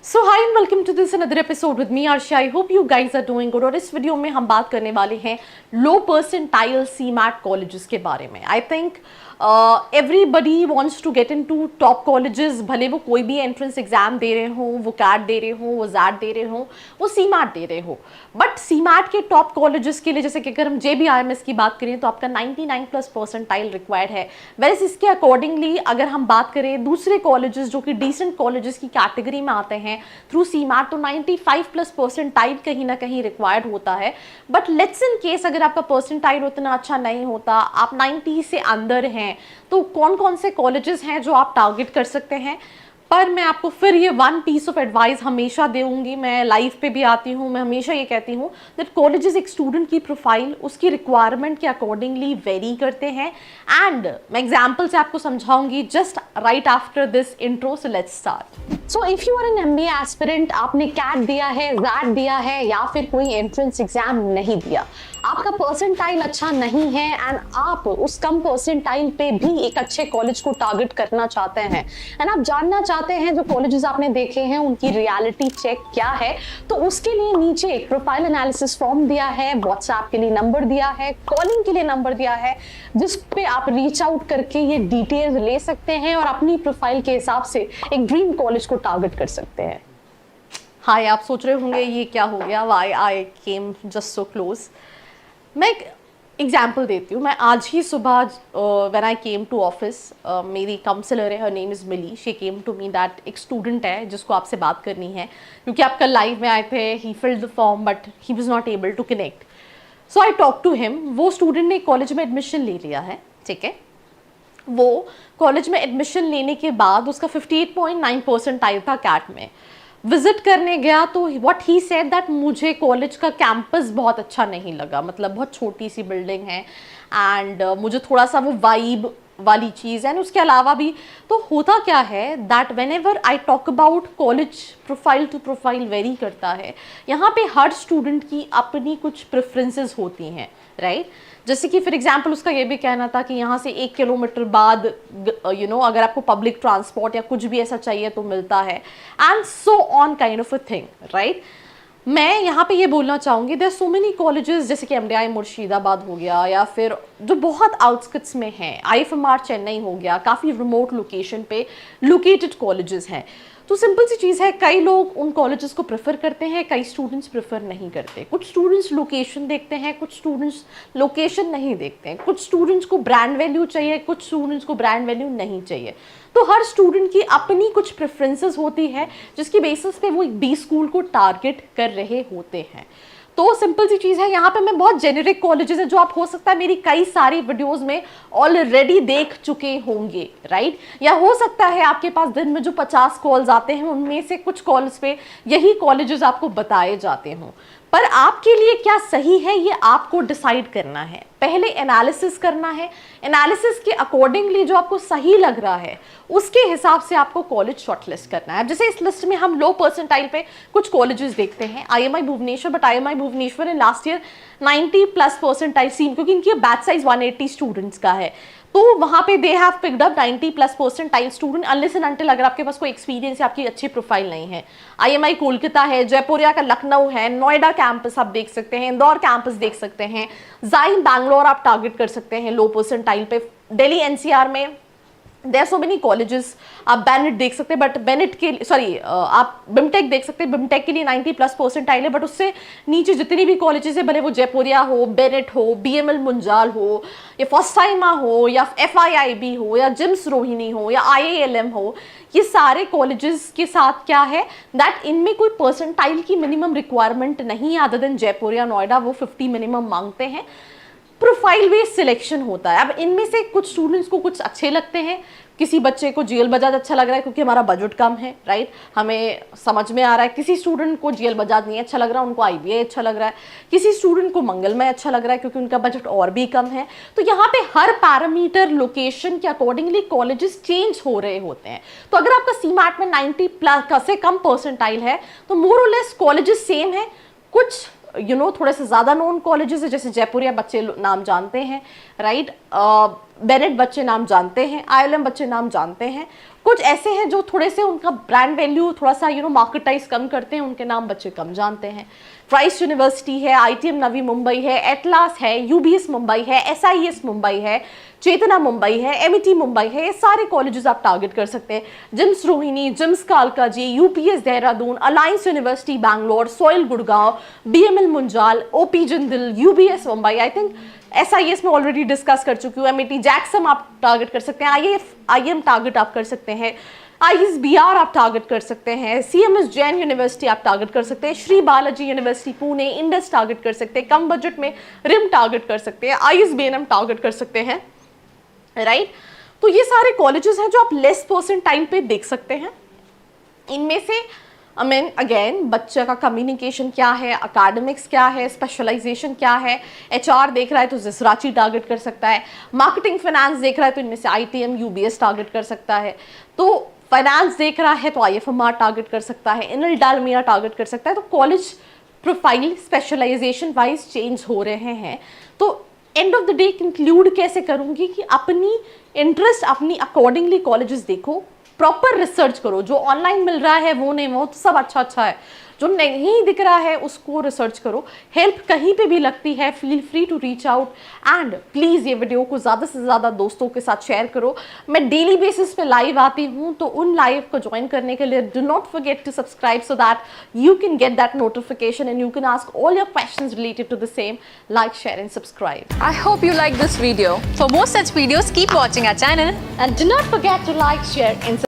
So hi and welcome to this another episode with me Aarsha. I hope you guys are doing good. और इस video में हम बात करने वाले हैं लो परसेंटाइल सीमैट कॉलेजेस के बारे में। I think everybody wants to get into top colleges, भले वो कोई भी एंट्रेंस एग्जाम दे रहे हो, वो कैट दे रहे हो, वो जैट दे रहे हो, वो सीमैट दे रहे हो। बट सीमैट के टॉप कॉलेजेस के लिए, जैसे कि अगर हम JBRMS की बात करें तो आपका 99 प्लस परसेंटाइल रिक्वायर्ड है। वैसे इसके अकॉर्डिंगली अगर हम बात करें दूसरे कॉलेजेस जो कि डिसेंट कॉलेजेस की कैटेगरी में आते हैं थ्रू सीमैट, तो 95 प्लस परसेंटाइल कहीं ना कहीं रिक्वायर्ड होता है। बट लेट्स इन केस अगर आपका परसेंटाइल उतना अच्छा नहीं होता, आप 90 से अंदर हैं, तो कौन कौन से कॉलेजेस हैं जो आप टारगेट कर सकते हैं। पर मैं आपको फिर ये वन पीस ऑफ एडवाइस हमेशा दूंगी, मैं लाइव पे भी आती हूँ, मैं हमेशा ये कहती हूँ दैट कॉलेजेस एक स्टूडेंट की प्रोफाइल उसकी रिक्वायरमेंट के अकॉर्डिंगली वेरी करते हैं। एंड मैं एग्जाम्पल से आपको समझाऊंगी just right after this intro. So let's start. So if you are an MBA aspirant, आपने कैट दिया है, जैट दिया है या फिर कोई एंट्रेंस एग्जाम नहीं दिया, आपका परसेंटाइल अच्छा नहीं है एंड आप उस कम परसेंटाइल पे भी एक अच्छे कॉलेज को टारगेट करना चाहते हैं एंड आप जानना चाहते हैं जो कॉलेजेस आपने देखे हैं उनकी रियलिटी चेक क्या है, तो उसके लिए नीचे एक प्रोफाइल एनालिसिस फॉर्म दिया है, व्हाट्सएप के लिए नंबर दिया है, कॉलिंग के लिए नंबर दिया है, जिस पे आप रीच आउट करके ये डिटेल्स ले सकते हैं और अपनी प्रोफाइल के हिसाब से एक ड्रीम कॉलेज को टारगेट कर सकते हैं। हाय, आप सोच रहे होंगे ये क्या हो गया, why I came just so close. मैं एक एग्जाम्पल देती हूँ। मैं आज ही सुबह when I came to office, मेरी काउंसलर है, her name is Mili, she came to me that एक स्टूडेंट है जिसको आपसे बात करनी है, क्योंकि आप कल लाइव में आए थे। He filled the form but he was not able to connect, so I talk to him. वो स्टूडेंट ने कॉलेज में एडमिशन ले लिया है, ठीक है। वो कॉलेज में एडमिशन लेने के बाद उसका 58.9 परसेंटाइल था कैट में। विजिट करने गया तो व्हाट ही सेड दैट मुझे कॉलेज का कैंपस बहुत अच्छा नहीं लगा, मतलब बहुत छोटी सी बिल्डिंग है एंड मुझे थोड़ा सा वो वाइब वाली चीज़ है। उसके अलावा भी तो होता क्या है that whenever I talk about college, profile to profile vary करता है। यहाँ पे हर स्टूडेंट की अपनी कुछ प्रेफरेंसेस होती हैं, राइट। जैसे कि फॉर एग्जांपल उसका ये भी कहना था कि यहाँ से 1 किलोमीटर बाद अगर आपको पब्लिक ट्रांसपोर्ट या कुछ भी ऐसा चाहिए तो मिलता है, and so on kind of a thing, right. मैं यहाँ पे ये बोलना चाहूँगी देयर सो मेनी कॉलेजेस, जैसे कि MDI मुर्शिदाबाद हो गया या फिर जो बहुत आउटस्कट्स में हैं, IFMR चेन्नई हो गया, काफ़ी रिमोट लोकेशन पे लोकेटेड कॉलेजेस हैं। तो सिंपल सी चीज़ है, कई लोग उन कॉलेजेस को प्रेफर करते हैं, कई स्टूडेंट्स प्रेफर नहीं करते। कुछ स्टूडेंट्स लोकेशन देखते हैं, कुछ स्टूडेंट्स लोकेशन नहीं देखते हैं, कुछ स्टूडेंट्स को ब्रांड वैल्यू चाहिए, कुछ स्टूडेंट्स को ब्रांड वैल्यू नहीं चाहिए। तो हर स्टूडेंट की अपनी कुछ प्रेफरेंसेस होती है जिसकी बेसिस पे वो एक B स्कूल को टारगेट कर रहे होते हैं। तो सिंपल सी चीज़ है, यहाँ पे मैं बहुत जेनेरिक कॉलेजेस हैं जो आप हो सकता है मेरी कई सारी वीडियोस में ऑलरेडी देख चुके होंगे, राइट। या हो सकता है आपके पास दिन में जो 50 कॉल्स आते हैं उनमें से कुछ कॉल्स पे यही कॉलेजेस आपको बताए जाते हों। पर आपके लिए क्या सही है ये आपको डिसाइड करना है, पहले एनालिसिस करना है। एनालिसिस के अकॉर्डिंगली जो आपको सही लग रहा है उसके हिसाब से आपको कॉलेज शॉर्टलिस्ट करना है। जैसे इस लिस्ट में हम लो परसेंटाइल पे कुछ कॉलेजेस देखते हैं, IMI Bhubaneswar, but IMI Bhubaneswar in last year 90 plus percentile seen, क्योंकि इनकी बैच साइज 180 स्टूडेंट्स का है, तो वहाँ पे they have picked up 90 plus percentile student unless and until अगर आपके पास कोई एक्सपीरियंस या आपकी अच्छी प्रोफाइल नहीं है। IMI कोलकाता है, जयपुरिया का लखनऊ है, नोएडा कैंपस आप देख सकते हैं, इंदौर कैंपस देख सकते हैं, जाइन बैंगलोर आप टारगेट कर सकते हैं लो परसेंटाइल पे। दिल्ली NCR में देयर सो मेनी कॉलेजेस, आप बेनेट देख सकते हैं, बट बेनेट के आप बिमटेक देख सकते हैं, बिमटेक के लिए 90 प्लस परसेंटाइल है। बट उससे नीचे जितनी भी कॉलेजेस है, भले वो जयपुरिया हो, बेनेट हो, BML मुंजाल हो, या फॉस्टाइमा हो, या FIIB हो, या जिम्स रोहिणी हो, या IILM हो, ये सारे कॉलेजेस के साथ क्या है दैट इनमें कोई परसेंटाइल की मिनिमम रिक्वायरमेंट नहीं है अदर देन जयपुरिया, नोएडा, वो 50 मिनिमम मांगते हैं। प्रोफाइल बेस्ड सिलेक्शन होता है। अब इनमें से कुछ स्टूडेंट्स को कुछ अच्छे लगते हैं, किसी बच्चे को GL बजाज अच्छा लग रहा है क्योंकि हमारा बजट कम है, राइट, हमें समझ में आ रहा है। किसी स्टूडेंट को GL बजाज नहीं अच्छा लग रहा, उनको IBA अच्छा लग रहा है। किसी स्टूडेंट को मंगलमय अच्छा लग रहा है क्योंकि उनका बजट और भी कम है। तो यहाँ पे हर पैरामीटर लोकेशन के अकॉर्डिंगली कॉलेजेस चेंज हो रहे होते हैं। तो अगर आपका सीमैट में 90 प्लस से कम परसेंटाइल है तो मोर और लेस कॉलेजेस सेम है। कुछ थोड़े से ज़्यादा नोन कॉलेजेस है, जैसे जयपुरिया बच्चे नाम जानते हैं, राइट। बेनेट बच्चे नाम जानते हैं, ILM बच्चे नाम जानते हैं। कुछ ऐसे हैं जो थोड़े से उनका ब्रांड वैल्यू थोड़ा सा मार्केटाइज कम करते हैं, उनके नाम बच्चे कम जानते हैं। क्राइस्ट यूनिवर्सिटी है, ITM नवी मुंबई है, एटलास है, UBS मुंबई है, SIES मुंबई है, चेतना मुंबई है, MET मुंबई है, ये सारे कॉलेजेस आप टारगेट कर सकते हैं। जिम्स रोहिणी, जिम्स कालका जी, UPS Dehradun, alliance university Bangalore, soil Gurgaon, BML Munjal, OP Jindal, UBS Mumbai, I think SIS में ऑलरेडी डिस्कस कर चुकी हूँ। MET जैक्सम आप टारगेट कर सकते हैं, IIM टारगेट आप कर सकते हैं, ISBR आप टारगेट कर सकते हैं, CMS जैन यूनिवर्सिटी आप टारगेट कर सकते हैं, Shri Balaji university Pune, Indus target कर सकते हैं, कम बजट में रिम टारगेट कर सकते हैं, ISBNM टारगेट कर सकते हैं, राइट। तो ये सारे कॉलेजेस हैं जो आप लेस परसेंटाइल पे देख सकते हैं। इनमें से अगेन बच्चे का कम्युनिकेशन क्या है, अकेडमिक्स क्या है, स्पेशलाइजेशन क्या है, HR देख रहा है तो जिसराची टारगेट कर सकता है, मार्केटिंग फाइनेंस देख रहा है तो इनमें से ITM UBS टारगेट कर सकता है, तो फाइनेंस देख रहा है तो IFMR टारगेट कर सकता है, इनल डालमिया टारगेट कर सकता है। तो college profile specialisation wise change हो रहे हैं। तो end of the day conclude कैसे करूंगी कि अपनी इंटरेस्ट अपनी अकॉर्डिंगली कॉलेजेस देखो, प्रॉपर रिसर्च करो। जो ऑनलाइन मिल रहा है वो नहीं, वो तो सब अच्छा अच्छा है, जो नहीं दिख रहा है उसको रिसर्च करो। हेल्प कहीं पे भी लगती है, feel free to reach out and please ये वीडियो को ज़्यादा से ज़्यादा दोस्तों के साथ शेयर करो। मैं डेली बेसिस पे लाइव आती हूँ, तो उन लाइव को ज्वाइन करने के लिए do not forget to subscribe so that you can get that notification and you can ask all your questions related to the same. Like, share and subscribe. I hope you like this video. For more such videos, keep watching our channel. And do not forget to like, share and